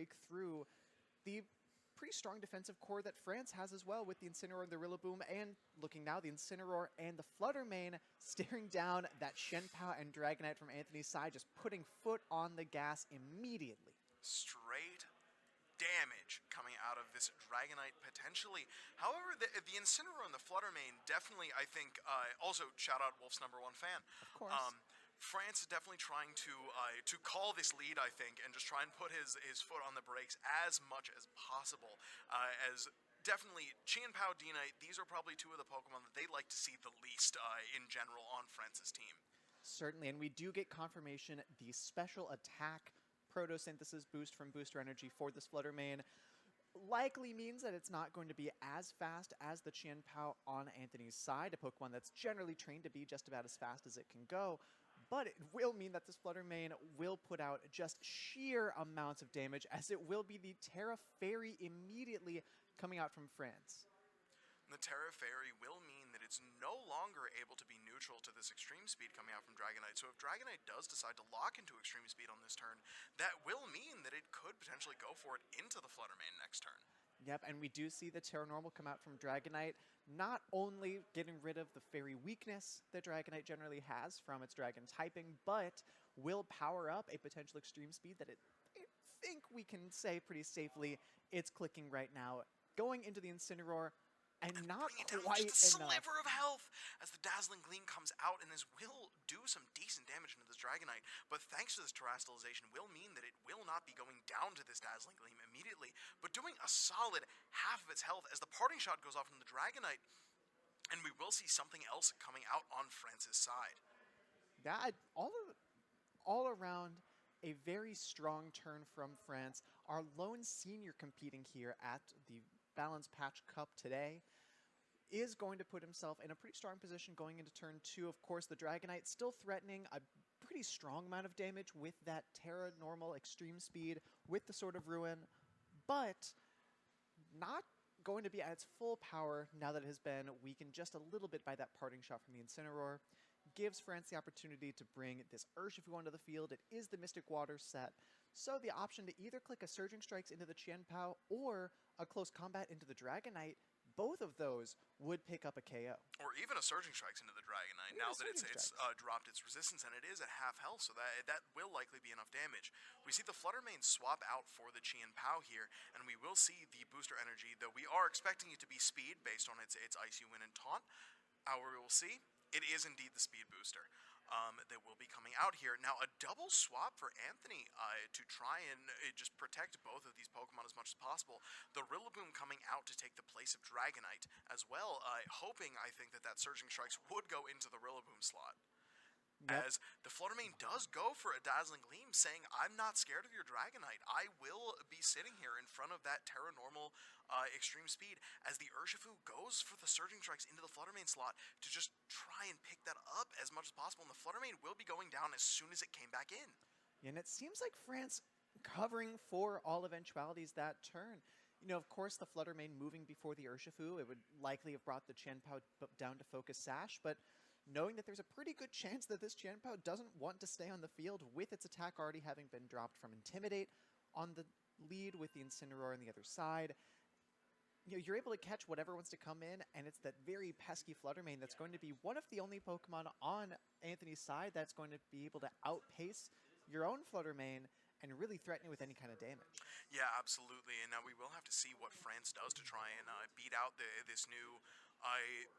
break through the pretty strong defensive core that Frantz has as well with the Incineroar and the Rillaboom, and looking now, the Incineroar and the Flutter Mane staring down that Shenpao and Dragonite from Anthony's side, just putting foot on the gas immediately. Straight damage coming out of this Dragonite potentially. However, the Incineroar and the Flutter Mane definitely, I think, also shout out Wolf's #1 fan. Of course. France is definitely trying to call this lead, I think, and just try and put his foot on the brakes as much as possible. As definitely, Chien-Pao, D-Knight, these are probably two of the Pokemon that they like to see the least in general on France's team. Certainly, and we do get confirmation the special attack Protosynthesis boost from Booster Energy for this Flutter Mane likely means that it's not going to be as fast as the Chien-Pao on Anthony's side, a Pokemon that's generally trained to be just about as fast as it can go. But it will mean that this Flutter Mane will put out just sheer amounts of damage, as it will be the Terra Fairy immediately coming out from France. The Terra Fairy will mean that it's no longer able to be neutral to this extreme speed coming out from Dragonite. So if Dragonite does decide to lock into extreme speed on this turn, that will mean that it could potentially go for it into the Flutter Mane next turn. Yep, and we do see the Terra Normal come out from Dragonite, not only getting rid of the Fairy weakness that Dragonite generally has from its Dragon typing, but will power up a potential extreme speed that I think we can say pretty safely it's clicking right now, going into the Incineroar, and not quite just a enough. sliver of health as the Dazzling Gleam comes out, and this will do some decent damage into this Dragonite, but thanks to this Terastallization will mean that it will not be going down to this Dazzling Gleam immediately, but doing a solid half of its health as the Parting Shot goes off into the Dragonite, and we will see something else coming out on France's side. That all around a very strong turn from France. Our lone senior competing here at the Balance Patch Cup today is going to put himself in a pretty strong position going into turn 2. Of course, the Dragonite still threatening a pretty strong amount of damage with that Terra Normal extreme speed with the Sword of Ruin, but not going to be at its full power now that it has been weakened just a little bit by that Parting Shot from the Incineroar. Gives France the opportunity to bring this Urshifu onto the field. It is the Mystic Water set, so the option to either click a Surging Strikes into the Chien-Pao or a Close Combat into the Dragonite, both of those would pick up a KO. Or even a Surging Strikes into the Dragonite, now that it's dropped its resistance, and it is at half health, so that will likely be enough damage. We see the Flutter Mane swap out for the Chien-Pao here, and we will see the Booster Energy, though we are expecting it to be speed based on its Icy Wind and Taunt. We will see. It is indeed the speed booster that will be coming out here. Now, a double swap for Anthony to try and just protect both of these Pokemon as much as possible. The Rillaboom coming out to take the place of Dragonite as well, hoping, I think, that Surging Strikes would go into the Rillaboom slot. Yep. As the Flutter Mane does go for a Dazzling Gleam, saying, I'm not scared of your Dragonite. I will be sitting here in front of that Terra Normal extreme speed, as the Urshifu goes for the Surging Strikes into the Flutter Mane slot to just try and pick that up as much as possible, and the Flutter Mane will be going down as soon as it came back in. And it seems like France covering for all eventualities that turn. You know, of course, the Flutter Mane moving before the Urshifu, it would likely have brought the Chien-Pao down to focus Sash, but knowing that there's a pretty good chance that this Chien-Pao doesn't want to stay on the field with its attack already having been dropped from Intimidate on the lead with the Incineroar on the other side, you know, you're able to catch whatever wants to come in, and it's that very pesky Flutter Mane that's going to be one of the only Pokemon on Anthony's side that's going to be able to outpace your own Flutter Mane and really threaten you with any kind of damage. Yeah, absolutely, and now we will have to see what France does to try and beat out this new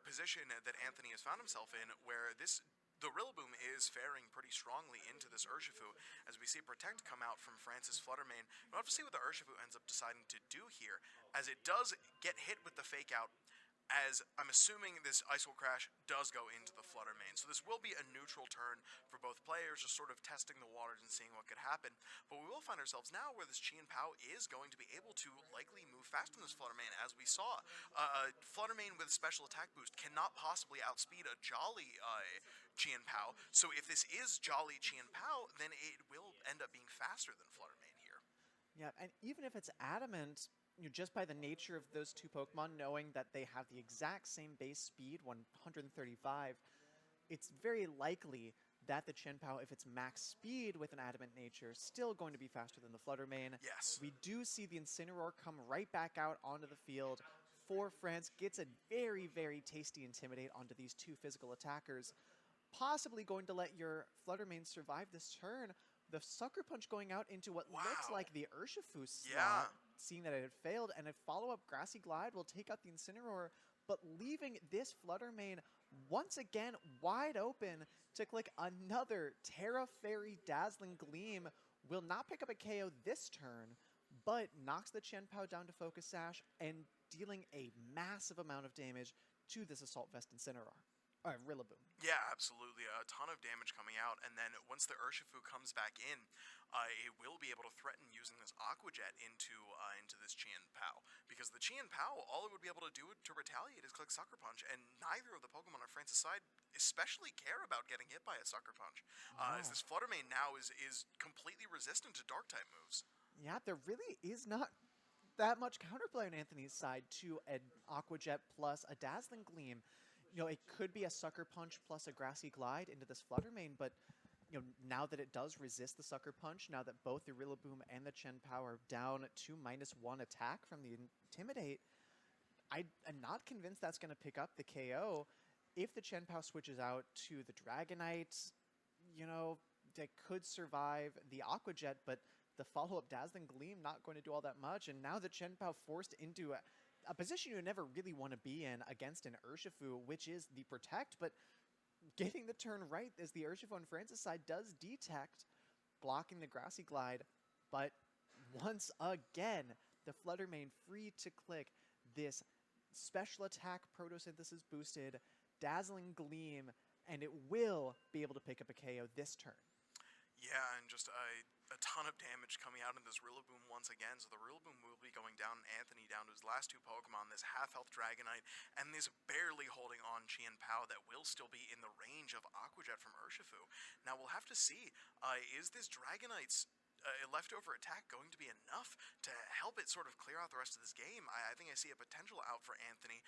position that Anthony has found himself in, where the Rillaboom is faring pretty strongly into this Urshifu, as we see Protect come out from France's Flutter Mane. We'll have to see what the Urshifu ends up deciding to do here, as it does get hit with the Fake Out, as I'm assuming this Ice Will Crash does go into the Flutter Mane. So this will be a neutral turn for both players, just sort of testing the waters and seeing what could happen. But we will find ourselves now where this Chien-Pao is going to be able to likely move fast in this Flutter Mane, as we saw. Flutter Mane with special attack boost cannot possibly outspeed a Jolly Chien-Pao. So if this is Jolly Chien-Pao, then it will end up being faster than Flutter Mane here. Yeah, and even if it's Adamant, you know, just by the nature of those two Pokemon, knowing that they have the exact same base speed, 135, it's very likely that the Chien-Pao, if it's max speed with an Adamant Nature, still going to be faster than the Fluttermane. Yes. We do see the Incineroar come right back out onto the field for Frantz, gets a very, very tasty Intimidate onto these two physical attackers, possibly going to let your Fluttermane survive this turn. The Sucker Punch going out into what looks like the Urshifu slot, seeing that it had failed, and a follow-up Grassy Glide will take out the Incineroar, but leaving this Fluttermane once again wide open to click another Terra Fairy Dazzling Gleam. Will not pick up a KO this turn, but knocks the Chien-Pao down to Focus Sash and dealing a massive amount of damage to this Assault Vest Incineroar. Rillaboom. Yeah, absolutely. A ton of damage coming out, and then once the Urshifu comes back in, it will be able to threaten using this Aqua Jet into this Chien-Pao. Because the Chien-Pao, all it would be able to do to retaliate is click Sucker Punch, and neither of the Pokemon on France's side especially care about getting hit by a Sucker Punch. As this Fluttermane now is completely resistant to Dark-type moves. Yeah, there really is not that much counterplay on Anthony's side to an Aqua Jet plus a Dazzling Gleam. You know, it could be a Sucker Punch plus a Grassy Glide into this Fluttermane, but you know, now that it does resist the Sucker Punch, now that both the Rillaboom and the Chien-Pao are down to -1 attack from the Intimidate, I'm not convinced that's going to pick up the KO. If the Chien-Pao switches out to the Dragonite, you know, they could survive the Aqua Jet, but the follow-up Dazzling Gleam not going to do all that much, and now the Chien-Pao forced into a position you never really want to be in against an Urshifu, which is the Protect, but getting the turn right as the Urshifu on France's side does detect, blocking the Grassy Glide, but once again, the Fluttermane free to click this special attack Photosynthesis boosted Dazzling Gleam, and it will be able to pick up a KO this turn. Yeah, and just a ton of damage coming out in this Rillaboom once again. So the Rillaboom will be going down, Anthony down to his last two Pokemon, this half-health Dragonite, and this barely holding on Chien-Pao that will still be in the range of Aqua Jet from Urshifu. Now we'll have to see, is this Dragonite's leftover attack going to be enough to help it sort of clear out the rest of this game? I think I see a potential out for Anthony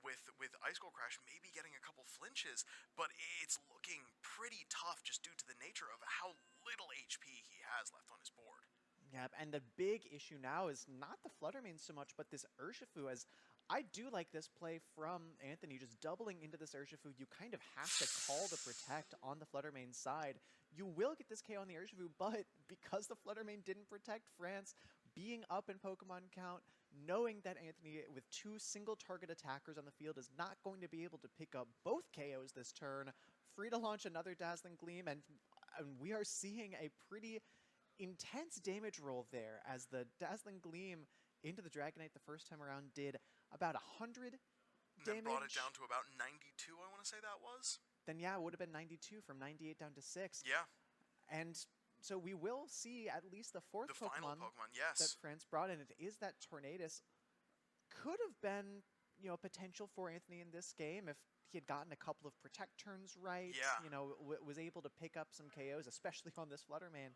with Ice Cold Crash maybe getting a couple flinches, but it's looking pretty tough just due to the nature of how little HP he has left on his board. Yep, and the big issue now is not the Fluttermane so much, but this Urshifu, as I do like this play from Anthony, just doubling into this Urshifu. You kind of have to call the Protect on the Fluttermane side. You will get this KO on the Urshifu, but because the Fluttermane didn't protect France, being up in Pokemon count, knowing that Anthony with two single target attackers on the field is not going to be able to pick up both KOs this turn, free to launch another Dazzling Gleam, and we are seeing a pretty intense damage roll there as the Dazzling Gleam into the Dragonite the first time around did about 100 damage. Then brought it down to about 92, I want to say that was. Then yeah, it would have been 92 from 98 down to 6. Yeah. And so we will see at least the fourth final Pokemon, yes, that France brought in. It is that Tornadus. Could have been, you know, potential for Anthony in this game if he had gotten a couple of Protect turns right. Yeah. You know, was able to pick up some KOs, especially on this Fluttermane.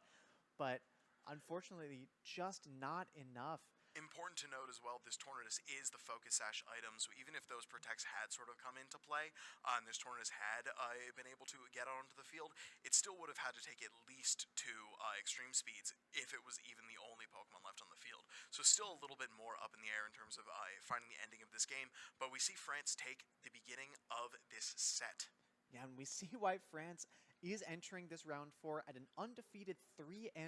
But unfortunately, just not enough. Important to note as well, this Tornadus is the Focus Sash item, so even if those Protects had sort of come into play, and this Tornadus had been able to get onto the field, it still would have had to take at least 2 Extreme Speeds if it was even the only Pokemon left on the field. So still a little bit more up in the air in terms of finding the ending of this game, but we see France take the beginning of this set. Yeah, and we see why France is entering this round 4 at an undefeated 3-0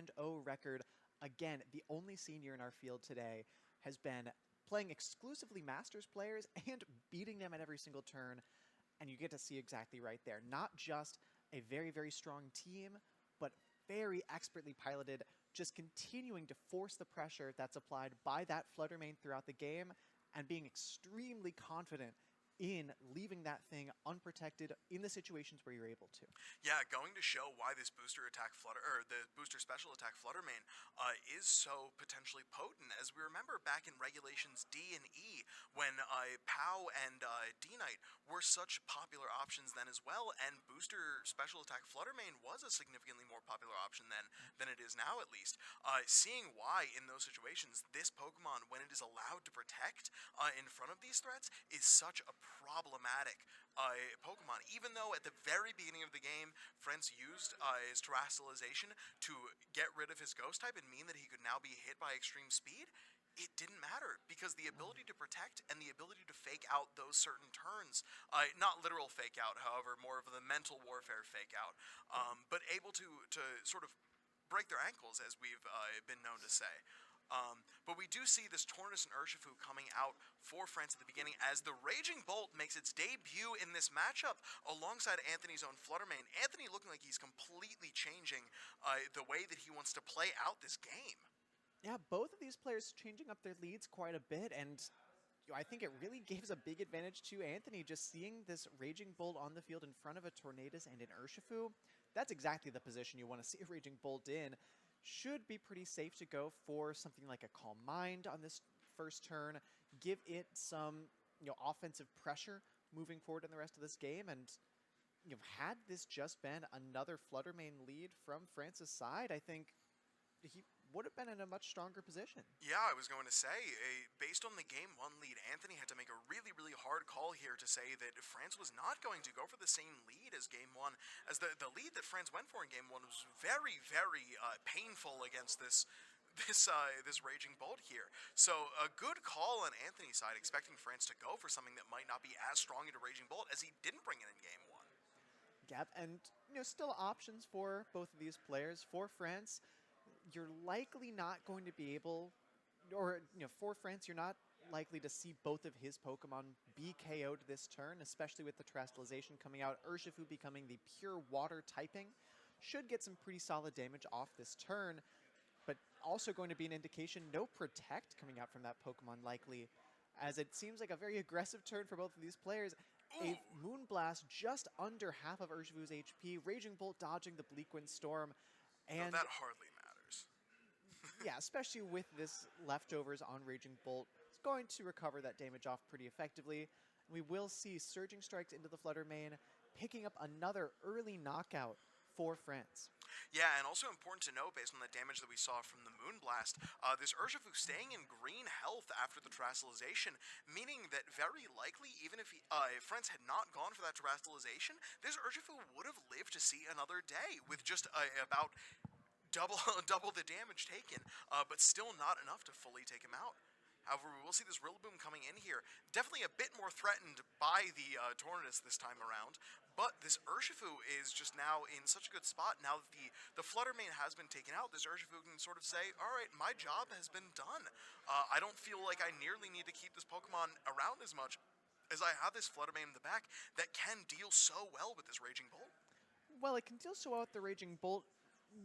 record. Again, the only senior in our field today has been playing exclusively Masters players and beating them at every single turn. And you get to see exactly right there. Not just a very, very strong team, but very expertly piloted, just continuing to force the pressure that's applied by that Fluttermane throughout the game and being extremely confident in leaving that thing unprotected in the situations where you're able to. Yeah, going to show why this booster special attack Fluttermane is so potentially potent. As we remember back in Regulations D and E, when POW and D-Knight were such popular options then as well, and booster special attack Fluttermane was a significantly more popular option then than it is now, at least. Seeing why in those situations this Pokemon, when it is allowed to protect in front of these threats, is such a problematic Pokemon. Even though at the very beginning of the game, Frantz used his Terastallization to get rid of his Ghost type and mean that he could now be hit by extreme speed, it didn't matter because the ability to protect and the ability to fake out those certain turns, not literal fake out, however, more of the mental warfare fake out, but able to sort of break their ankles, as we've been known to say. But we do see this Tornus and Urshifu coming out for Frantz at the beginning as the Raging Bolt makes its debut in this matchup alongside Anthony's own Fluttermane. Anthony looking like he's completely changing the way that he wants to play out this game. Yeah, both of these players changing up their leads quite a bit, and I think it really gives a big advantage to Anthony just seeing this Raging Bolt on the field in front of a Tornadus and an Urshifu. That's exactly the position you want to see a Raging Bolt in. Should be pretty safe to go for something like a Calm Mind on this first turn, give it some offensive pressure moving forward in the rest of this game, and had this just been another Fluttermane lead from Frantz's side, I think he would have been in a much stronger position. Yeah, I was going to say, based on the Game 1 lead, Anthony had to make a really, really hard call here to say that Frantz was not going to go for the same lead as Game 1, as the lead that Frantz went for in Game 1 was very, very painful against this Raging Bolt here. So a good call on Anthony's side, expecting Frantz to go for something that might not be as strong into Raging Bolt as he didn't bring it in Game 1. Yep, and still options for both of these players. For Frantz, you're likely not going to be able, or for Frantz, you're not likely to see both of his Pokemon be KO'd this turn, especially with the Terastallization coming out. Urshifu becoming the pure water typing should get some pretty solid damage off this turn, but also going to be an indication no Protect coming out from that Pokemon likely, as it seems like a very aggressive turn for both of these players. A Moonblast just under half of Urshifu's HP, Raging Bolt dodging the Bleakwind Storm, and that hardly matters. Yeah, especially with this leftovers on Raging Bolt, it's going to recover that damage off pretty effectively. We will see Surging Strikes into the Fluttermane, picking up another early knockout for Frantz. Yeah, and also important to note, based on the damage that we saw from the Moonblast, this Urshifu staying in green health after the Terastallization, meaning that very likely, even if Frantz had not gone for that Terastallization, this Urshifu would have lived to see another day with just about double the damage taken, but still not enough to fully take him out. However, we will see this Rillaboom coming in here. Definitely a bit more threatened by the Tornadus this time around, but this Urshifu is just now in such a good spot. Now that the Fluttermane has been taken out, this Urshifu can sort of say, all right, my job has been done. I don't feel like I nearly need to keep this Pokemon around as much as I have this Fluttermane in the back that can deal so well with this Raging Bolt. Well, it can deal so well with the Raging Bolt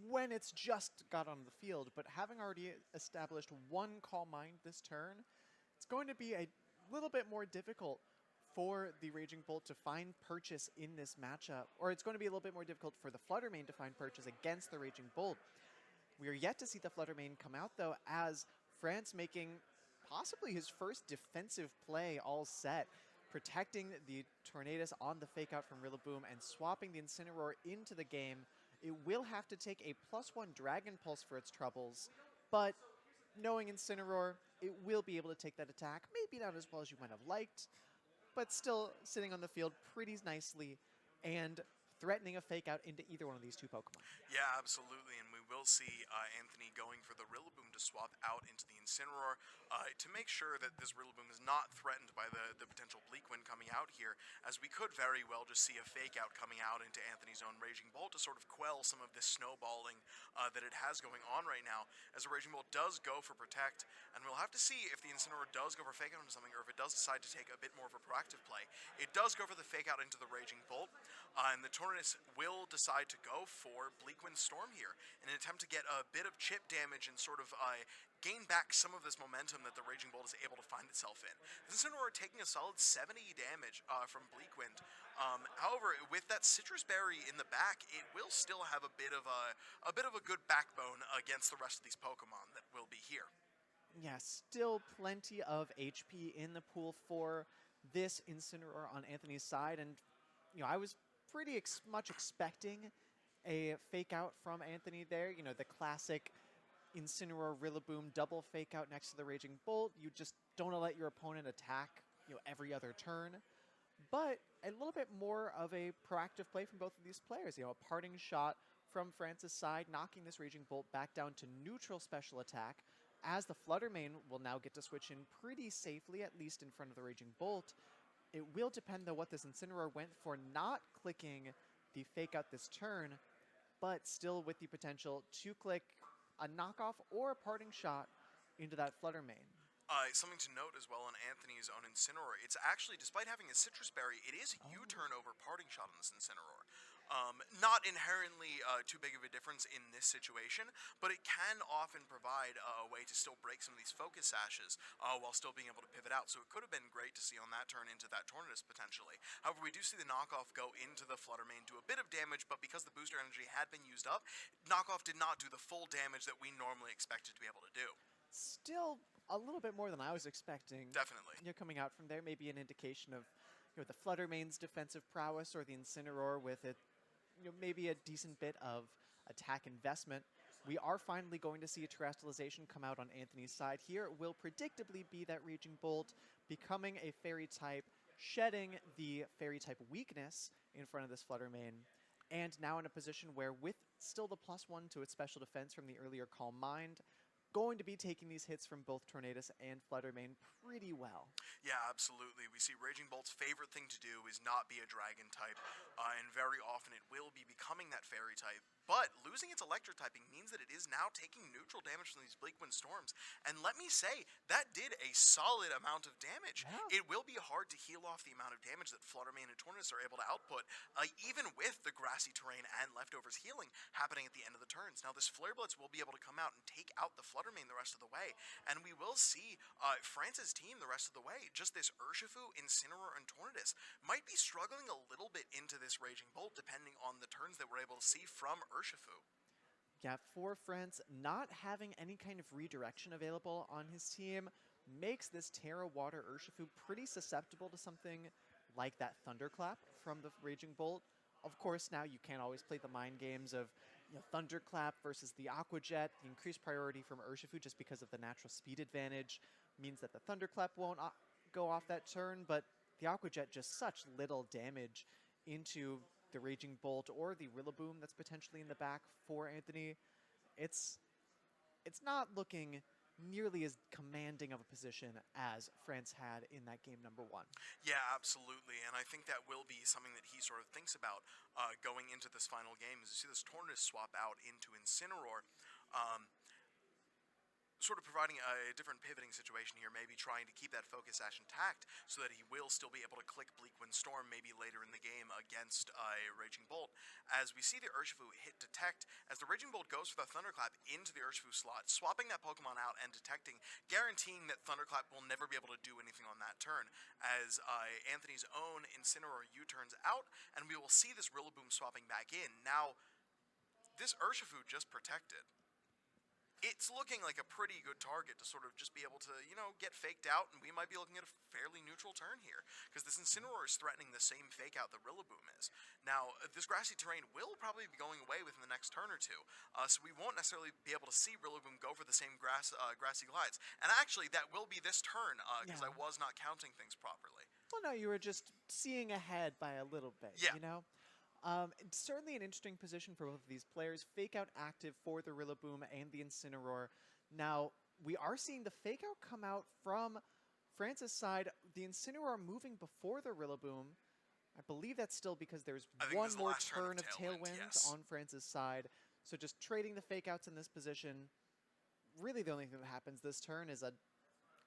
when it's just got on the field, but having already established one Calm Mind this turn, it's going to be a little bit more difficult for the Raging Bolt to find purchase in this matchup, or it's going to be a little bit more difficult for the Fluttermane to find purchase against the Raging Bolt. We are yet to see the Fluttermane come out, though, as Frantz making possibly his first defensive play all set, protecting the Tornadus on the fake out from Rillaboom and swapping the Incineroar into the game. It will have to take a +1 Dragon Pulse for its troubles, but knowing Incineroar, it will be able to take that attack. Maybe not as well as you might have liked, but still sitting on the field pretty nicely and threatening a fake out into either one of these two Pokemon. Yeah, absolutely, and we will see Anthony going for the Rillaboom to swap out into the Incineroar to make sure that this Rillaboom is not threatened by the potential Bleakwind coming out here, as we could very well just see a fake out coming out into Anthony's own Raging Bolt to sort of quell some of this snowballing that it has going on right now, as the Raging Bolt does go for Protect, and we'll have to see if the Incineroar does go for fake out into something, or if it does decide to take a bit more of a proactive play. It does go for the fake out into the Raging Bolt, and the Tornadus will decide to go for Bleakwind Storm here in an attempt to get a bit of chip damage and sort of gain back some of this momentum that the Raging Bolt is able to find itself in. This Incineroar taking a solid 70 damage from Bleakwind. However, with that Citrus Berry in the back, it will still have a bit of a good backbone against the rest of these Pokemon that will be here. Yeah, still plenty of HP in the pool for this Incineroar on Anthony's side, and I was pretty much expecting a fake out from Anthony there. The classic Incineroar Rillaboom double fake out next to the Raging Bolt. You just don't let your opponent attack every other turn. but a little bit more of a proactive play from both of these players. A parting shot from Frantz's side, knocking this Raging Bolt back down to neutral special attack, as the Flutter Mane will now get to switch in pretty safely, at least in front of the Raging Bolt. It will depend, though, what this Incineroar went for, not clicking the Fake Out this turn, but still with the potential to click a knockoff or a parting shot into that Flutter Mane. Something to note as well on Anthony's own Incineroar, it's actually, despite having a Citrus Berry, it is a U-turn over Parting Shot on this Incineroar. Not inherently too big of a difference in this situation, but it can often provide a way to still break some of these focus sashes while still being able to pivot out. So it could have been great to see on that turn into that Tornadus potentially. However, we do see the knockoff go into the Flutter Mane, do a bit of damage, but because the booster energy had been used up, knockoff did not do the full damage that we normally expected to be able to do. Still a little bit more than I was expecting. Definitely. Coming out from there, maybe an indication of the Flutter Mane's defensive prowess, or the Incineroar with it, maybe a decent bit of attack investment. We are finally going to see a Terrestrialization come out on Anthony's side here. It will predictably be that Raging Bolt becoming a Fairy type, shedding the Fairy type weakness in front of this Flutter Mane, and now in a position where, with still the +1 to its special defense from the earlier Calm Mind, going to be taking these hits from both Tornadus and Flutter Mane pretty well. Yeah, absolutely. We see Raging Bolt's favorite thing to do is not be a Dragon type, and very often it will be becoming that Fairy type. But losing its Electric typing means that it is now taking neutral damage from these Bleakwind Storms. And let me say, that did a solid amount of damage. Yeah. It will be hard to heal off the amount of damage that Flutter Mane and Tornadus are able to output, even with the grassy terrain and leftovers healing happening at the end of the turns. Now, this Flare Blitz will be able to come out and take out the Flutter Mane the rest of the way, and we will see Frantz's team the rest of the way. Just this Urshifu, Incineroar, and Tornadus might be struggling a little bit into this Raging Bolt, depending on the turns that we're able to see from Urshifu. Yeah, for Frantz, not having any kind of redirection available on his team makes this Terra Water Urshifu pretty susceptible to something like that Thunderclap from the Raging Bolt. Of course, now you can't always play the mind games of Thunderclap versus the Aqua Jet. The increased priority from Urshifu, just because of the natural speed advantage, means that the Thunderclap won't go off that turn, but the Aqua Jet just such little damage into the Raging Bolt or the Rillaboom that's potentially in the back for Anthony. It's not looking nearly as commanding of a position as Frantz had in that game number 1. Yeah, absolutely, and I think that will be something that he sort of thinks about going into this final game, is you see this Tornadus swap out into Incineroar, sort of providing a different pivoting situation here, maybe trying to keep that focus sash intact so that he will still be able to click Bleakwind Storm maybe later in the game against Raging Bolt. As we see the Urshifu hit Detect, as the Raging Bolt goes for the Thunderclap into the Urshifu slot, swapping that Pokemon out and detecting, guaranteeing that Thunderclap will never be able to do anything on that turn, as Anthony's own Incineroar U-turns out, and we will see this Rillaboom swapping back in. Now, this Urshifu just protected. It's looking like a pretty good target to sort of just be able to, get faked out, and we might be looking at a fairly neutral turn here, because this Incineroar is threatening the same fake out that Rillaboom is. Now, this grassy terrain will probably be going away within the next turn or two, so we won't necessarily be able to see Rillaboom go for the same grassy glides. And actually, that will be this turn, because I was not counting things properly. Well, no, you were just seeing ahead by a little bit, Yeah. It's certainly an interesting position for both of these players. Fake Out active for the Rillaboom and the Incineroar. Now, we are seeing the Fake Out come out from Frantz's side. The Incineroar moving before the Rillaboom. I believe that's still because there's one more turn of Tailwind yes. on Frantz's side. So just trading the Fake Outs in this position. Really the only thing that happens this turn is a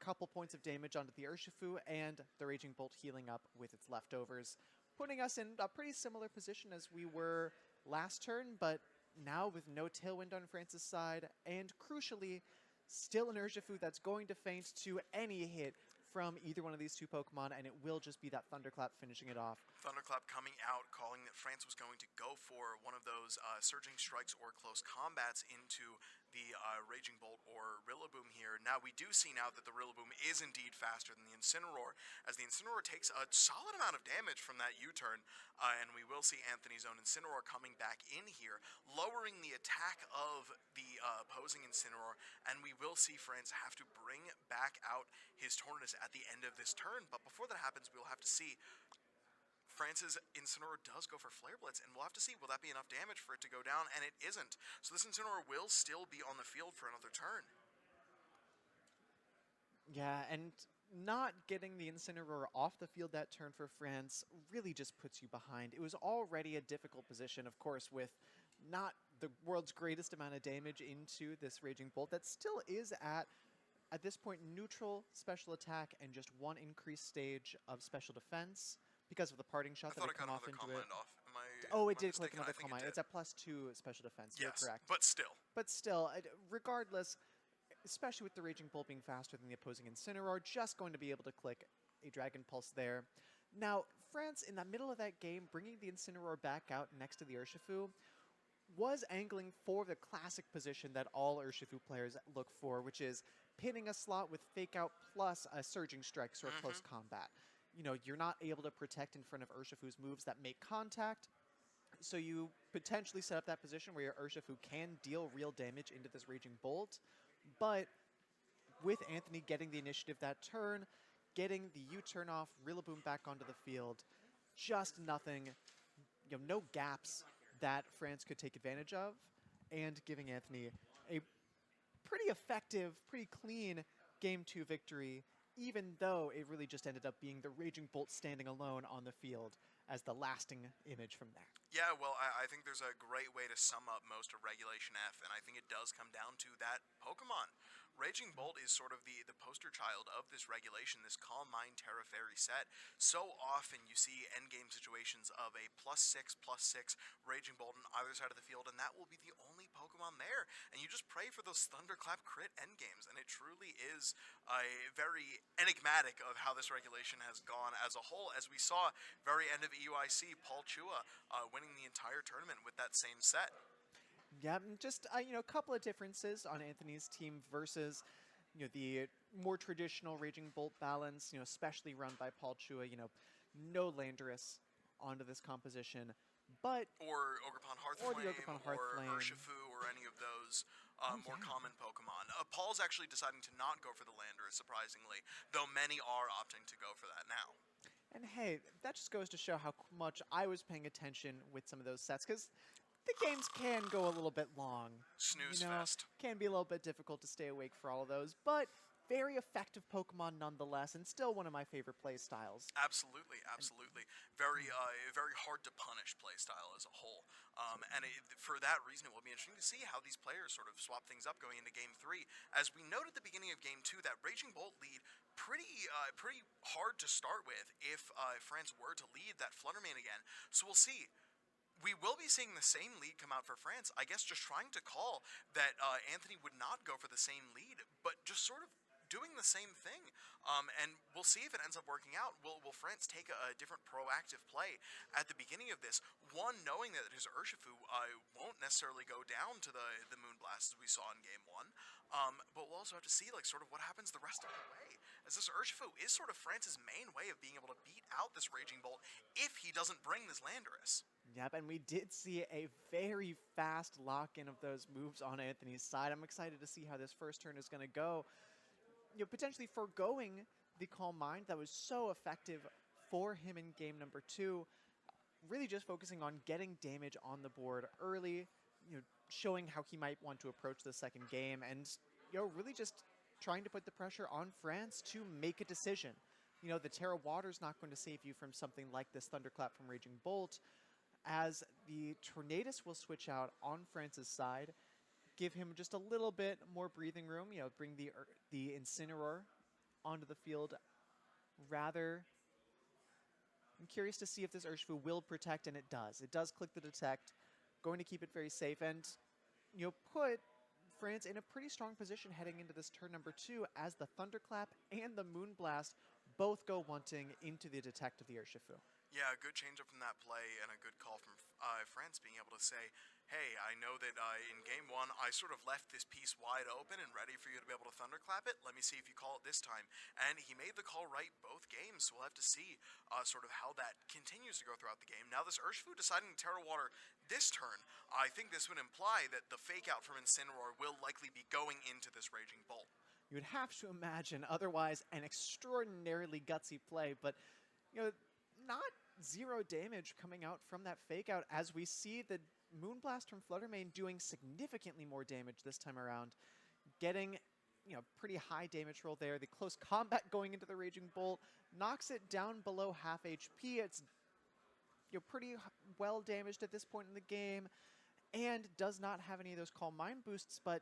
couple points of damage onto the Urshifu, and the Raging Bolt healing up with its leftovers, putting us in a pretty similar position as we were last turn, but now with no Tailwind on Frantz's side, and crucially, still an Urshifu that's going to feint to any hit from either one of these two Pokemon, and it will just be that Thunderclap finishing it off. Thunderclap coming out, calling that Frantz was going to go for one of those surging strikes or close combats into the Raging Bolt or Rillaboom here. Now, we do see now that the Rillaboom is indeed faster than the Incineroar, as the Incineroar takes a solid amount of damage from that U-turn, and we will see Anthony's own Incineroar coming back in here, lowering the attack of the opposing Incineroar, and we will see Frantz have to bring back out his Tornadus at the end of this turn. But before that happens, we'll have to see France's Incineroar does go for Flare Blitz, and we'll have to see, will that be enough damage for it to go down? And it isn't. So this Incineroar will still be on the field for another turn. Yeah, and not getting the Incineroar off the field that turn for France really just puts you behind. It was already a difficult position, of course, with not the world's greatest amount of damage into this Raging Bolt that still is at this point, neutral special attack and just one increased stage of special defense because of the parting shot that would come off into it. Oh, it did click another Calm Mind. It's a +2 special defense. Yes, you're correct. But still. But still, regardless, especially with the Raging Bolt being faster than the opposing Incineroar, just going to be able to click a Dragon Pulse there. Now, France, in the middle of that game, bringing the Incineroar back out next to the Urshifu, was angling for the classic position that all Urshifu players look for, which is pinning a slot with Fake Out plus a Surging Strike, or close combat. You know, you're not able to protect in front of Urshifu's moves that make contact, so you potentially set up that position where your Urshifu can deal real damage into this Raging Bolt, but with Anthony getting the initiative that turn, getting the U-turn off, Rillaboom back onto the field, just nothing, no gaps that France could take advantage of, and giving Anthony a pretty effective, pretty clean Game 2 victory, even though it really just ended up being the Raging Bolt standing alone on the field as the lasting image from there. Yeah, well, I think there's a great way to sum up most of Regulation F, and I think it does come down to that Pokemon. Raging Bolt is sort of the poster child of this regulation, this Calm Mind Terra Fairy set. So often you see endgame situations of a +6/+6 Raging Bolt on either side of the field, and that will be the only Pokemon there. And you just pray for those Thunderclap crit endgames, and it truly is very enigmatic of how this regulation has gone as a whole. As we saw, very end of EUIC, Paul Chua winning the entire tournament with that same set. Yeah, just a couple of differences on Anthony's team versus the more traditional Raging Bolt balance, especially run by Paul Chua. No Landorus onto this composition, but or Ogerpon Hearthflame, or Urshifu, or any of those more common Pokemon. Paul's actually deciding to not go for the Landorus, surprisingly, though many are opting to go for that now. And hey, that just goes to show how much I was paying attention with some of those sets, because the games can go a little bit long. Snooze fest. Can be a little bit difficult to stay awake for all of those, but very effective Pokemon nonetheless, and still one of my favorite play styles. Absolutely, absolutely. Very hard to punish play style as a whole. For that reason, it will be interesting to see how these players sort of swap things up going into Game 3. As we noted at the beginning of Game 2, that Raging Bolt lead pretty hard to start with if France were to lead that Fluttermane again. So we'll see. We will be seeing the same lead come out for France. I guess just trying to call that Anthony would not go for the same lead, but just sort of doing the same thing. And we'll see if it ends up working out. Will France take a different proactive play at the beginning of this? One, knowing that his Urshifu won't necessarily go down to the Moonblast as we saw in Game 1. But we'll also have to see sort of what happens the rest of the way. As this Urshifu is sort of France's main way of being able to beat out this Raging Bolt if he doesn't bring this Landorus. Yep, and we did see a very fast lock-in of those moves on Anthony's side. I'm excited to see how this first turn is going to go. Potentially foregoing the Calm Mind that was so effective for him in game number 2. Really just focusing on getting damage on the board early, showing how he might want to approach the second game, and really just trying to put the pressure on France to make a decision. The Terra Water's not going to save you from something like this Thunderclap from Raging Bolt, as the Tornadus will switch out on France's side, give him just a little bit more breathing room, bring the Incineroar onto the field rather. I'm curious to see if this Urshifu will protect, and it does. It does click the detect, going to keep it very safe, and put France in a pretty strong position heading into this turn number 2 as the Thunderclap and the Moonblast both go wanting into the detect of the Urshifu. Yeah, a good change up from that play and a good call from France being able to say, hey, I know that in Game 1 I sort of left this piece wide open and ready for you to be able to Thunderclap it. Let me see if you call it this time. And he made the call right both games, so we'll have to see sort of how that continues to go throughout the game. Now this Urshifu deciding to Terra Water this turn, I think this would imply that the Fake Out from Incineroar will likely be going into this Raging Bolt. You would have to imagine otherwise an extraordinarily gutsy play, but not zero damage coming out from that fake out as we see the Moonblast from Fluttermane doing significantly more damage this time around, getting pretty high damage roll there. The close combat going into the Raging Bolt knocks it down below half HP. It's pretty well damaged at this point in the game and does not have any of those Calm Mind boosts, but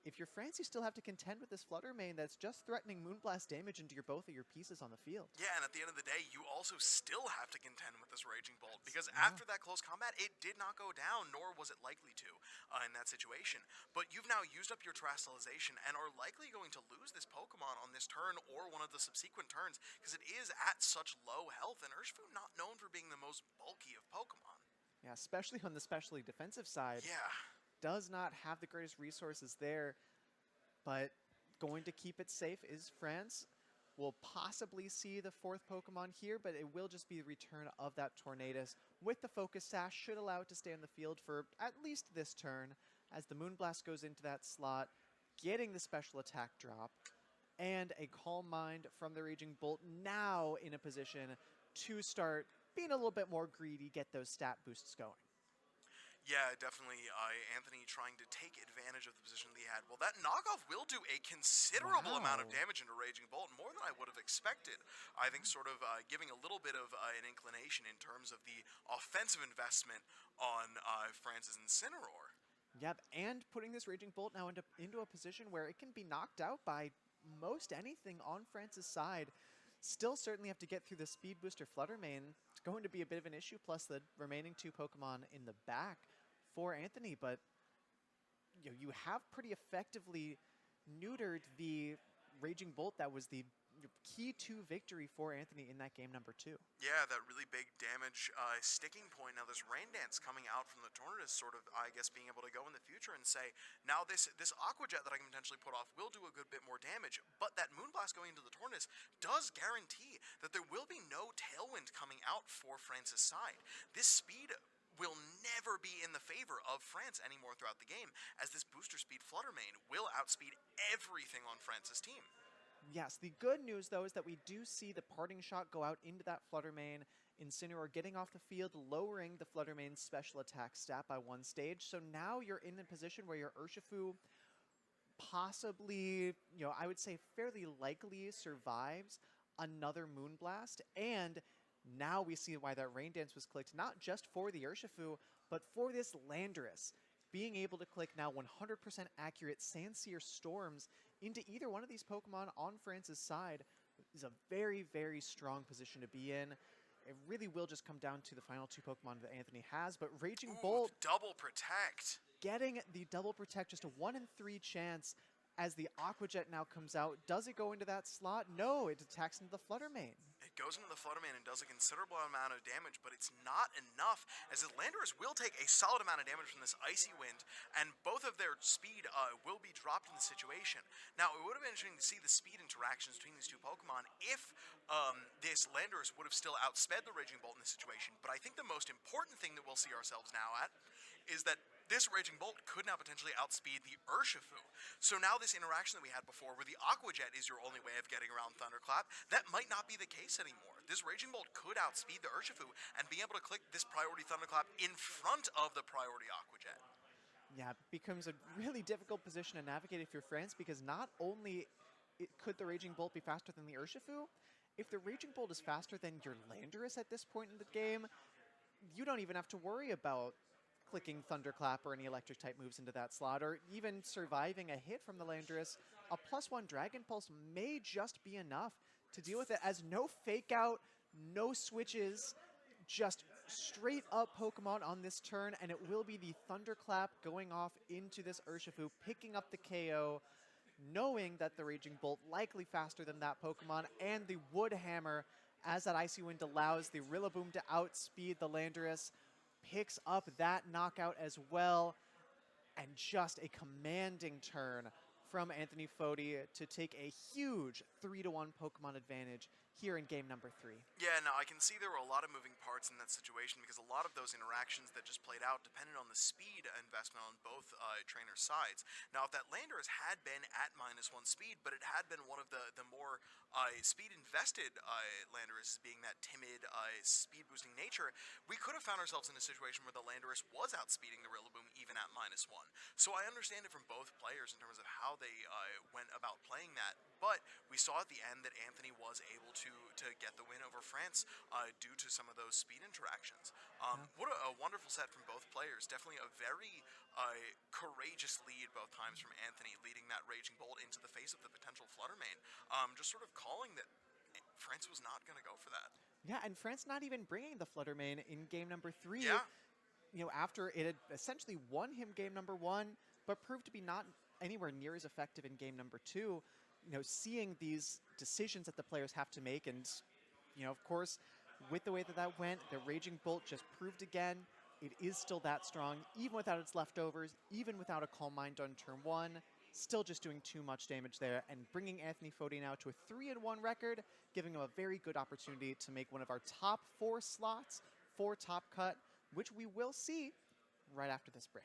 if you're Frantz, you still have to contend with this Fluttermane that's just threatening Moonblast damage into both of your pieces on the field. Yeah, and at the end of the day, you also still have to contend with this Raging Bolt, because after that close combat, it did not go down, nor was it likely to in that situation. But you've now used up your Terastallization and are likely going to lose this Pokemon on this turn or one of the subsequent turns, because it is at such low health, and Urshifu not known for being the most bulky of Pokemon. Yeah, especially on the specially defensive side. Yeah. Does not have the greatest resources there, but going to keep it safe is Frantz. We'll possibly see the fourth Pokemon here, but it will just be the return of that Tornadus. With the Focus Sash, should allow it to stay on the field for at least this turn, as the Moonblast goes into that slot, getting the special attack drop, and a Calm Mind from the Raging Bolt, now in a position to start being a little bit more greedy, get those stat boosts going. Yeah, definitely. Anthony trying to take advantage of the position that he had. Well, that knockoff will do a considerable amount of damage into Raging Bolt, more than I would have expected. I think sort of giving a little bit of an inclination in terms of the offensive investment on Frantz's Incineroar. Yep, and putting this Raging Bolt now into a position where it can be knocked out by most anything on Frantz's side. Still certainly have to get through the Speed Booster Fluttermane. It's going to be a bit of an issue, plus the remaining two Pokemon in the back for Anthony, but you have pretty effectively neutered the Raging Bolt that was the key to victory for Anthony in that game number 2. Yeah, that really big damage sticking point. Now this Rain Dance coming out from the Tornadus sort of, I guess, being able to go in the future and say, now this Aqua Jet that I can potentially put off will do a good bit more damage, but that Moonblast going into the Tornadus does guarantee that there will be no Tailwind coming out for Frantz's side. This speed will never be in the favor of Frantz anymore throughout the game, as this booster speed Fluttermane will outspeed everything on Frantz's team. Yes, the good news, though, is that we do see the Parting Shot go out into that Fluttermane, Incineroar getting off the field, lowering the Fluttermane's special attack stat by 1 stage. So now you're in a position where your Urshifu possibly, I would say fairly likely survives another Moonblast, and now we see why that Rain Dance was clicked, not just for the Urshifu, but for this Landorus. Being able to click now 100% accurate Sandsear Storms into either one of these Pokemon on Frantz's side is a very, very strong position to be in. It really will just come down to the final 2 Pokemon that Anthony has, but Raging Bolt... Double Protect! Getting the Double Protect, just a 1 in 3 chance as the Aqua Jet now comes out. Does it go into that slot? No, it attacks into the Fluttermane. It goes into the Fluttermane and does a considerable amount of damage, but it's not enough, as the Landorus will take a solid amount of damage from this Icy Wind, and both of their speed will be dropped in the situation. Now, it would have been interesting to see the speed interactions between these 2 Pokemon if this Landorus would have still outsped the Raging Bolt in this situation, but I think the most important thing that we'll see ourselves now at is that this Raging Bolt could now potentially outspeed the Urshifu. So now this interaction that we had before, where the Aqua Jet is your only way of getting around Thunderclap, that might not be the case anymore. This Raging Bolt could outspeed the Urshifu and be able to click this priority Thunderclap in front of the priority Aqua Jet. Yeah, it becomes a really difficult position to navigate if you're Frantz, because not only could the Raging Bolt be faster than the Urshifu, if the Raging Bolt is faster than your Landorus at this point in the game, you don't even have to worry about clicking Thunderclap or any electric type moves into that slot, or even surviving a hit from the Landorus. A +1 Dragon Pulse may just be enough to deal with it, as no fake out, no switches, just straight up Pokemon on this turn, and it will be the Thunderclap going off into this Urshifu, picking up the KO, knowing that the Raging Bolt likely faster than that Pokemon, and the Wood Hammer, as that Icy Wind allows the Rillaboom to outspeed the Landorus, picks up that knockout as well, and just a commanding turn from Anthony Foti to take a huge 3-1 Pokemon advantage here in game number 3. Yeah, no, I can see there were a lot of moving parts in that situation because a lot of those interactions that just played out depended on the speed investment on both trainers' sides. Now, if that Landorus had been at -1 speed, but it had been one of the more speed-invested Landorus, being that timid, speed-boosting nature, we could have found ourselves in a situation where the Landorus was outspeeding the Rillaboom even at -1. So I understand it from both players in terms of how they went about playing that, but we saw at the end that Anthony was able to get the win over France due to some of those speed interactions. What a wonderful set from both players. Definitely a very courageous lead both times from Anthony, leading that Raging Bolt into the face of the potential Fluttermane. Just sort of calling that France was not going to go for that. Yeah, and France not even bringing the Fluttermane in game number 3. Yeah. After it had essentially won him game number 1, but proved to be not anywhere near as effective in game number 2. Seeing these decisions that the players have to make, and of course, with the way that went, the Raging Bolt just proved again it is still that strong, even without its leftovers, even without a Calm Mind on turn 1, still just doing too much damage there, and bringing Anthony Foti now to a 3-1 record, giving him a very good opportunity to make one of our top 4 slots for Top Cut, which we will see right after this break.